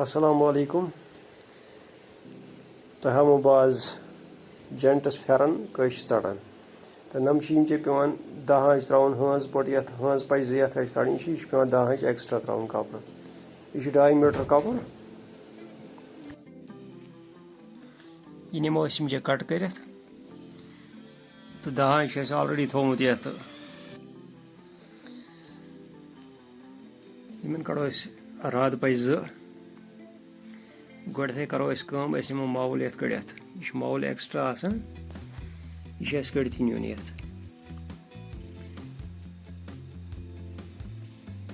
Assalamu alaikum. तो हम बाज जेंट्स फेरन कश चढ़ान तो नमशीन पे पेवान 10 इंच त्राउन हंस पट ये हंस पच ये कड़ी यह पेवान 10 इंच एक्स्ट्रा त्राउन कपड़ यह 2.5 मीटर कपड़ यह नमो ये कट कर तो 10 इंच ऑलरेडी थोमुत ये इन कड़ो राद पच गोडे करो नमो मावल ये कड़ित यह मावल एक्स्ट्रा आसान यह कड़ित नुन ये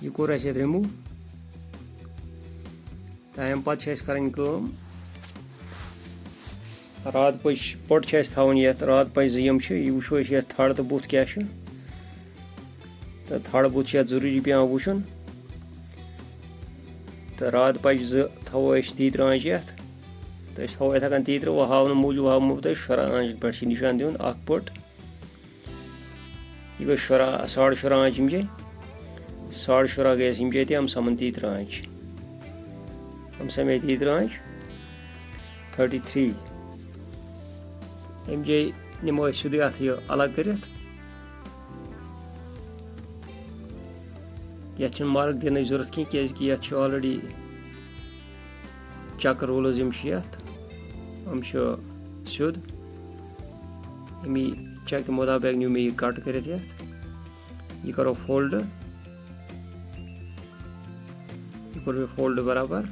यह कोर रिमूव तम पे कर राद पच पट थवन ये राद पच यम यह वो ये थड़ तो बुत क्या तो थड़ बुत जरूरी पे वुचन तो राद पच थो तीतर आंच ये तो थो ये तीतर वो हावन मूजूब हाव तुम शुरा आंच पे निशान दिन पट यह गई शुरा 15.5 आंच यम 15.5 गए यम तम समन तीतर आंच हम समे तीतर आंच 33 यम नमो सीधे अत अलग कर ये मार्क दिन जरूरत कह ये ऑलरेडी चक रोल्स यम सिद अमी चक मुताबिक न्यू मे कट कर यह करो फोल्ड यह कोर मे फोल्ड बराबर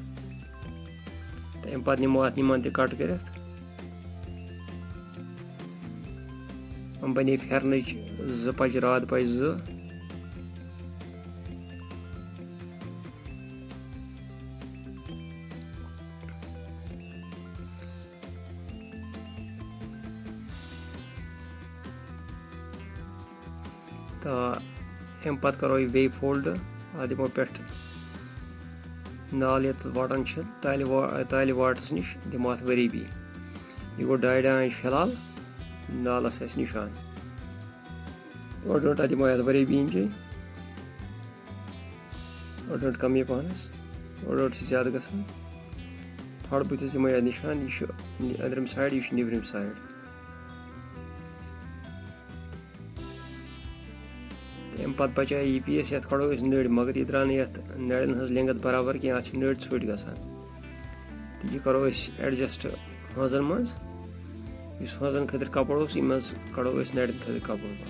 तम पे नमो अत निमान त कट कर हम बने फेरन पच राद पच तो अम पे करो बे फोल्ड दिमो पे नाल ये वाटन ताल वाटस नश दिमो अत वरीबी यह गो 2.5 इंच फिलहाल नालस निशान ओड दिमो अत वरीबी इंच ओड कम पानस ओड ज्यादा गसान थोड़ बुत दिमो निशान यह अंदरम साइड यह निबरम साइड अम पे बचा यह पीस ये कड़ो नड़ मगर यह द्रा ये नड़न हज लेंगथ बराबर कह अत नड़ ोट ग तो यह करो एडजस्ट हजन मज हजन खतर कपड़ कड़ो नड़न खतर कपड़ पे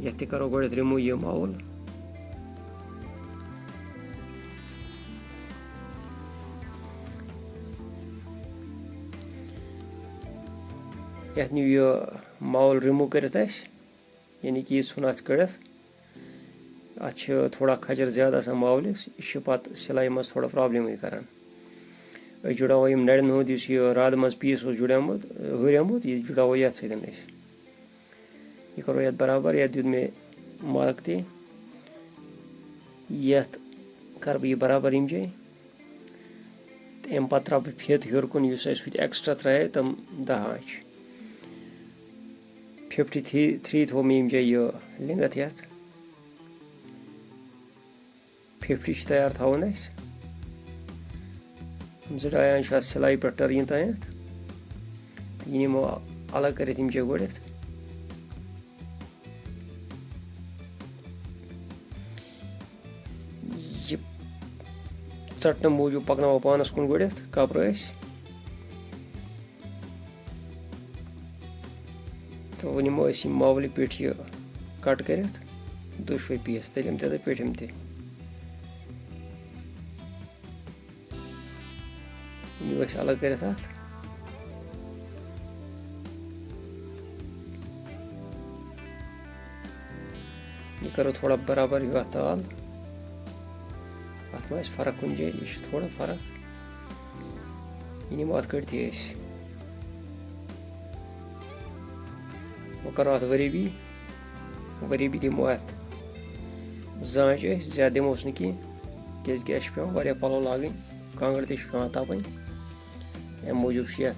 ये करो गोड रिमूव यह मावल ये नी यह मावल रिमूव कर यानी कि यह सन अत कड़ित अत थोड़ा खजर ज्यादा आसान मावलिस यह पे सिलाई मज थोड़ा प्रॉब्लम करान जुड़ावो यम नड़न हुंद यह राद मज पीस जुड़ामुत हुरियामुत यह जुड़ावो ये सत यह करो ये बराबर ये दुत मे मार्क ते ये कर बह यह बराबर यम जाए अम पे त्रा बह फित हर कुन एक्स्ट्रा त्राए तम 10 इंच 53 थो मे यह लेंगथ ये 50 तैयार थवन 2.5 इंच सिलाई पे टर्न तान यह नमो अलग कर गोड यह चटन मूजूब पकनो पानस कुन गोड कपड़ तो नमो मावल पेट यह कट कर दोशवे पीस तलम ते पेटम ते अलग कर यह करो थोड़ा बराबर यह ताल अत फर्क कुन जाए यह थोड़ा फर्क यह नमो अत कड़ती वो करो अत वरीबी दिमो अत जांच ज्यादा दिमोस नी क्या पे पलो लागन कांगड़ पे तपन अम मूजूब ये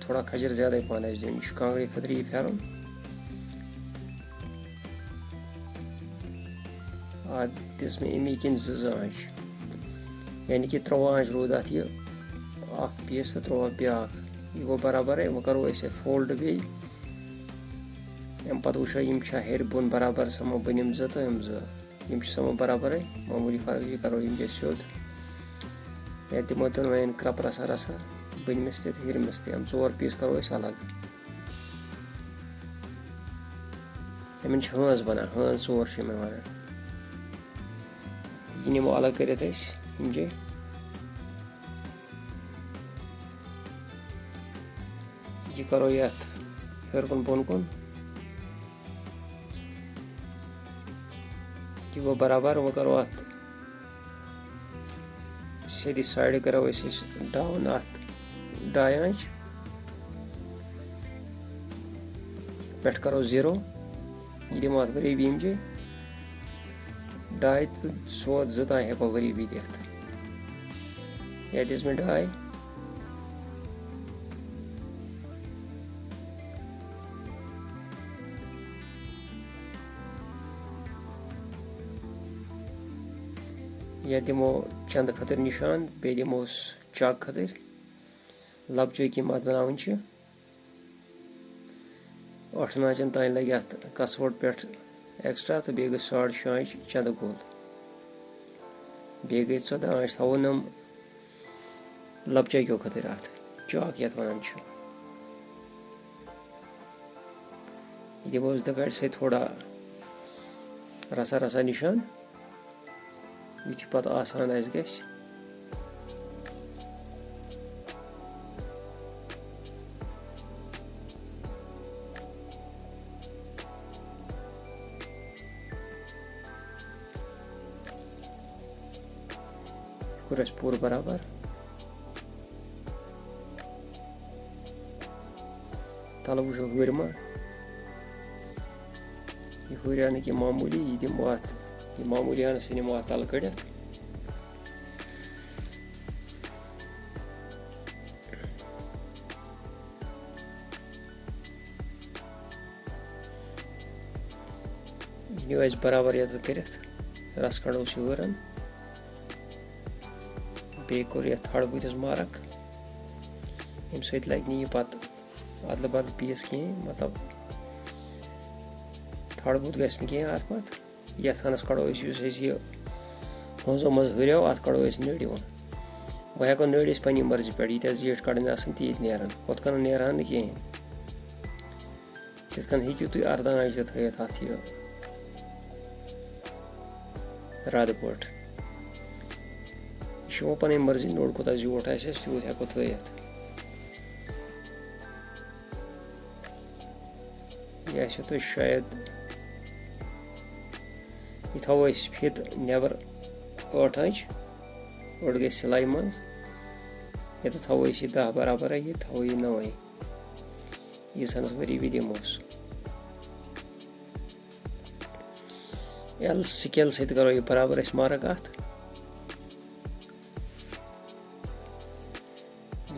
थोड़ा खजर ज्यादा पान दिन कांगड़ खतर यह फेरन दिस मे अमी किन 2 जांच यानी कि 13 आंच रूद अत यह पीस तो 13 ब्याक यह गो बराबर वो करो ऐसे फोल्ड बे पे वो हेर बोन बराबर समो बनिम जो तो यम समो बराबर मामूली फर्क यह करो यम सोद या दिमो दोन वन क्रप रसा रसा बनमिस हिरमिस तम 4 पीस करो अलग यमन हंस बना हंस 4 वन यह नमो अलग कर इंजे यह करो ये हेर कुन बोन कुन यह गो बराबर वो करो अत सीधी साइड करो डाउन अत 2 आंच पे करो 0 यह दिमो अत वरीबी इंजे 2 तो सोद 2 तान हेको वरीबी दित ये दिस में 2 या दिमो चंद खतर निशान बे दिमो चाक खतर लबचो कि मत बनावन 8 आंचन तान लगे अत कसवट पे एक्स्ट्रा तो बे 6.5 आंच चंद गोल बे 14 आंच थो नम लबचो खतर अत चाक ये वन दिमो दगड़ से थोड़ा रसा रसा निशान यह पत आसान गस कोर पूर बराबर तल वो हुरमा यह हुरिया कि मामूली यह दिमो अत यह मामूली हन सह नमो तल कड़ित यह नो बराबर ये कर रस कड़ो हुरन बे कोर ये थड़ बुतिस मार्क यम सत लगे यह पत अदल बदल पीस कहें मतलब थड़ बुत गस कहें अत पत ये हनस कड़ो यह हंसो मज हुरियो अत कड़ो नड़ वह हेको नड़ पन्नी मर्जी पे यीत जीट कड़न तीत नेरान हुत कन नेरान न कहें तिथ कन हेकू तुम 18 आंच थत अत यह रद पट यह पन मर्जी नोड़ कोता जोट आस तूत हेको थत यह आसो तुम शायद यह थो फित नबर 8 आंच ओड गई सिलाई मज ये तो थो 10 बराबर यह थो 9 यह सनस वरीबी दिमोस एल स्केल सत करो यह बराबर मार्क अत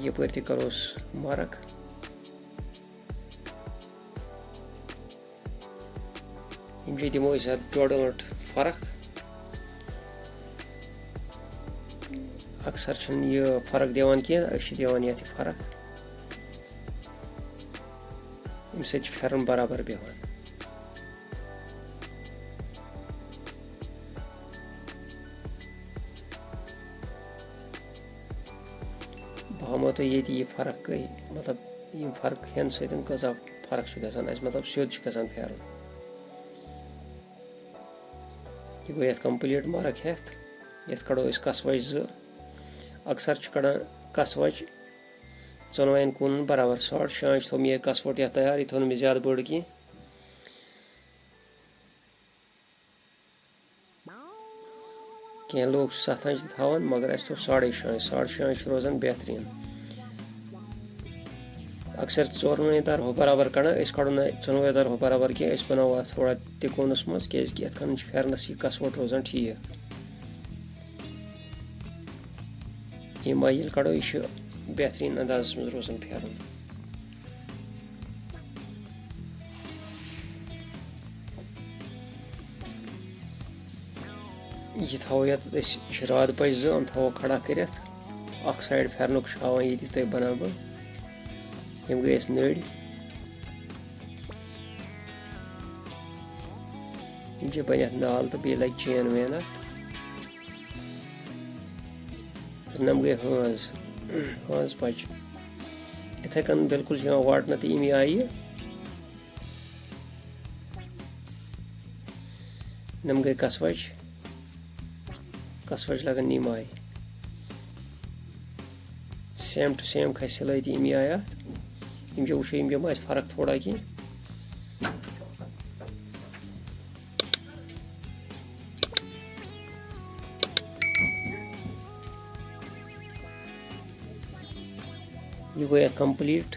यपर तह करोस मार्क यम दिमो 1.5 मिनट फर्क अक्सर यह फर्क दिवान कह दिवान ये फर्क यम फेरन बराबर बेहान बह हमो तो ये फर्क गई मतलब यम फर्क हेन सतन कजा फर्क गसान मतलब सोद गसान फेरन यह गो कंप्लीट मार्क हेत ये कड़ो कसवच 2 अक्सर कड़ान कसवच 4 कुन बराबर 6.5 आंच थो यह कसवट यह तैयार यह थो मे ज्यादा बड़ कह लोग 7 आंच थवान मगर अस थो 6.5 आंच रोजान बेहतरीन अक्सर 4 तरफो बराबर कड़ान कड़ो ना 4 तरफो बराबर कह बनाओ थोड़ा तिकोनस मज क्या फेरनस यह कसवट रोजान ठीक यह माइल कड़ो यह बेहतरीन अंदाज मज रोजान फेरन यह थो ये राद पच जो थो खड़ा कर साइड फेरनुक हावान ये तुम बना बह यम गई नड़ बन नाल तो बे लग चेन वेन नम गई हज पच इथे कन बिल्कुल वाटन तो इमी आई नम गई कसवच लगन नीम आई सेम टू सेम खस सिलाई तो इमी आई यम वो यम फर्क थोड़ा की यह गो कंप्लीट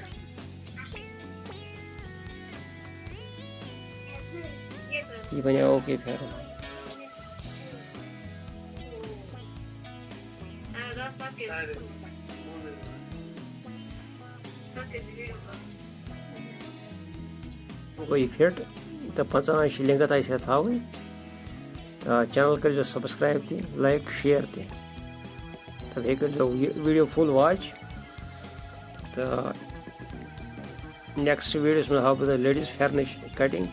यह बने ओके फेरन गई फिट तो 50 लिंगत आस थी तो चैनल कर सब्सक्राइब ती लाइक शेयर ती तो ये कर वीडियो फुल वॉच तो नेक्स्ट वीडियो में हाव बह लेडीज फेरन कटिंग